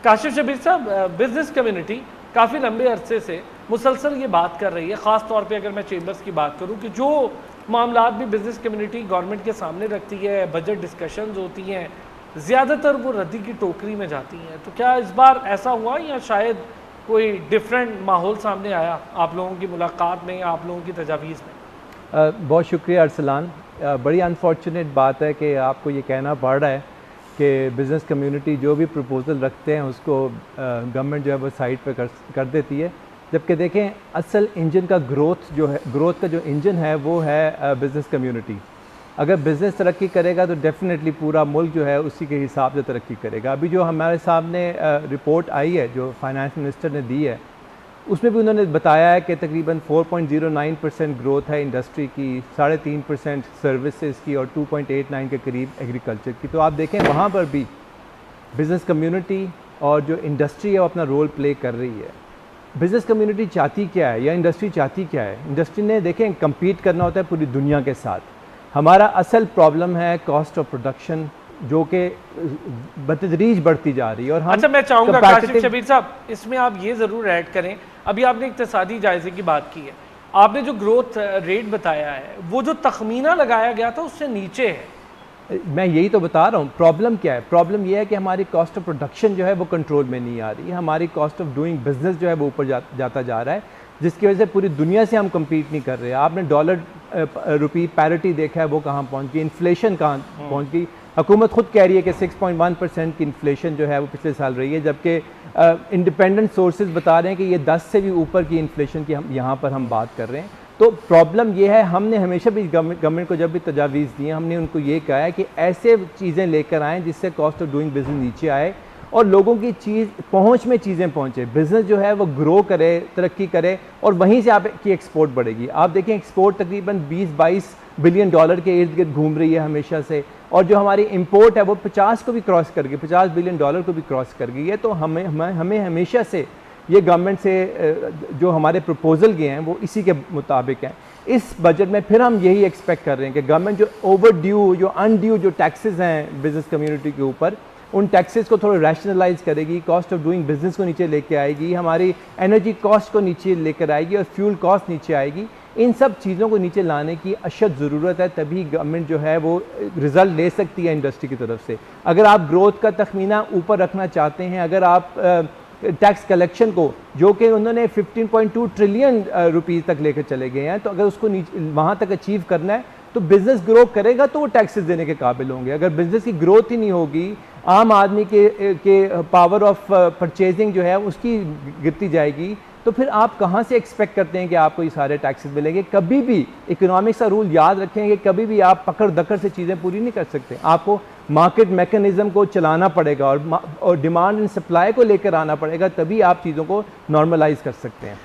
काशिफ शबीर साहब, business community काफ़ी लंबे अरसे से मुसलसल ये बात कर रही है, ख़ास तौर पे अगर मैं चेंबर्स की बात करूं कि जो मामलात भी बिजनेस कम्युनिटी गवर्नमेंट के सामने रखती है, बजट डिस्कशंस होती हैं, ज़्यादातर वो रद्दी की टोकरी में जाती हैं। तो क्या इस बार ऐसा हुआ या शायद कोई डिफरेंट माहौल सामने आया आप लोगों की मुलाकात में, आप लोगों की तजावीज़ में? बहुत शुक्रिया अरसलान। बड़ी अनफॉर्चुनेट बात है कि आपको ये कहना पड़ रहा है कि बिज़नेस कम्युनिटी जो भी प्रपोज़ल रखते हैं उसको गवर्नमेंट जो है वो साइड पे कर देती है, जबकि देखें असल इंजन का ग्रोथ का जो इंजन है वो है बिज़नेस कम्युनिटी। अगर बिज़नेस तरक्की करेगा तो डेफिनेटली पूरा मुल्क जो है उसी के हिसाब से तरक्की करेगा। अभी जो हमारे सामने रिपोर्ट आई है जो फाइनेंस मिनिस्टर ने दी है, उसमें भी उन्होंने बताया है कि तकरीबन 4.09% ग्रोथ है इंडस्ट्री की, 3.5% सर्विसेज की और 2.89 के करीब एग्रीकल्चर की। तो आप देखें वहाँ पर भी बिज़नेस कम्युनिटी और जो इंडस्ट्री है वो अपना रोल प्ले कर रही है। बिज़नेस कम्युनिटी चाहती क्या है या इंडस्ट्री चाहती क्या है? इंडस्ट्री ने देखें कम्पीट करना होता है पूरी दुनिया के साथ। हमारा असल प्रॉब्लम है कॉस्ट ऑफ प्रोडक्शन जो कि बतदरीज बढ़ती जा रही है। और अच्छा, मैं चाहूँगा काशिफ शबीर साहब इसमें आप ये ज़रूर ऐड करें, अभी आपने इक्तिसादी जायज़े की बात की है, आपने जो ग्रोथ रेट बताया है वो जो तखमीना लगाया गया था उससे नीचे है। मैं यही तो बता रहा हूँ। प्रॉब्लम क्या है? प्रॉब्लम यह है कि हमारी कॉस्ट ऑफ प्रोडक्शन जो है वो कंट्रोल में नहीं आ रही है, हमारी कॉस्ट ऑफ डूइंग बिजनेस जो है वो ऊपर जाता जा रहा है, जिसकी वजह से पूरी दुनिया से हम कम्पीट नहीं कर रहे। आपने डॉलर रुपी पैरिटी देखा है वो कहाँ पहुँच गई, इन्फ्लेशन कहाँ पहुँच गई। हुकूमत खुद कह रही है कि 6.1% की इन्फ्लेशन जो है वो पिछले साल रही है, जबकि इंडिपेंडेंट सोर्सेज बता रहे हैं कि ये 10 से भी ऊपर की इन्फ्लेशन की हम यहाँ पर बात कर रहे हैं। तो प्रॉब्लम ये है, हमने हमेशा भी गवर्नमेंट को जब भी तजावीज़ दी हैं हमने उनको ये कहा है कि ऐसे चीज़ें लेकर आएँ जिससे कॉस्ट ऑफ डूइंग बिजनेस नीचे आए और लोगों की पहुंच में चीज़ें पहुंचे, बिज़नेस जो है वो ग्रो करे, तरक्की करे और वहीं से आपकी एक्सपोर्ट बढ़ेगी। आप देखें एक्सपोर्ट तकरीबन 20-22 बिलियन डॉलर के इर्द गिर्द घूम रही है हमेशा से, और जो हमारी इंपोर्ट है वो 50 को भी क्रॉस कर गई, 50 बिलियन डॉलर को भी क्रॉस कर गई है। तो हमें हमेशा से ये गवर्नमेंट से जो हमारे प्रपोजल गए हैं वो इसी के मुताबिक हैं। इस बजट में फिर हम यही एक्सपेक्ट कर रहे हैं कि गवर्नमेंट जो ओवरड्यू, जो अनड्यू जो टैक्सेस हैं बिज़नेस कम्युनिटी के ऊपर, उन टैक्सेस को थोड़ा रैशनलाइज करेगी, कॉस्ट ऑफ डूइंग बिजनेस को नीचे लेके आएगी, हमारी एनर्जी कॉस्ट को नीचे लेकर आएगी और फ्यूल कॉस्ट नीचे आएगी। इन सब चीज़ों को नीचे लाने की अशद ज़रूरत है, तभी गवर्नमेंट जो है वो रिज़ल्ट ले सकती है इंडस्ट्री की तरफ से। अगर आप ग्रोथ का तखमीना ऊपर रखना चाहते हैं, अगर आप टैक्स कलेक्शन को जो कि उन्होंने 15.2 ट्रिलियन रुपीज़ तक लेकर चले गए हैं, तो अगर उसको वहाँ तक अचीव करना है तो बिज़नेस ग्रो करेगा तो वो टैक्सेस देने के काबिल होंगे। अगर बिज़नेस की ग्रोथ ही नहीं होगी, आम आदमी के पावर ऑफ परचेजिंग जो है उसकी गिरती जाएगी, तो फिर आप कहाँ से एक्सपेक्ट करते हैं कि आपको ये सारे टैक्सेस मिलेंगे? कभी भी इकोनॉमिक्स का रूल याद रखेंगे, कभी भी आप पकड़ दकड़ से चीज़ें पूरी नहीं कर सकते। आपको मार्केट मैकेनिज़्म को चलाना पड़ेगा और डिमांड एंड सप्लाई को लेकर आना पड़ेगा, तभी आप चीज़ों को नॉर्मलाइज कर सकते हैं।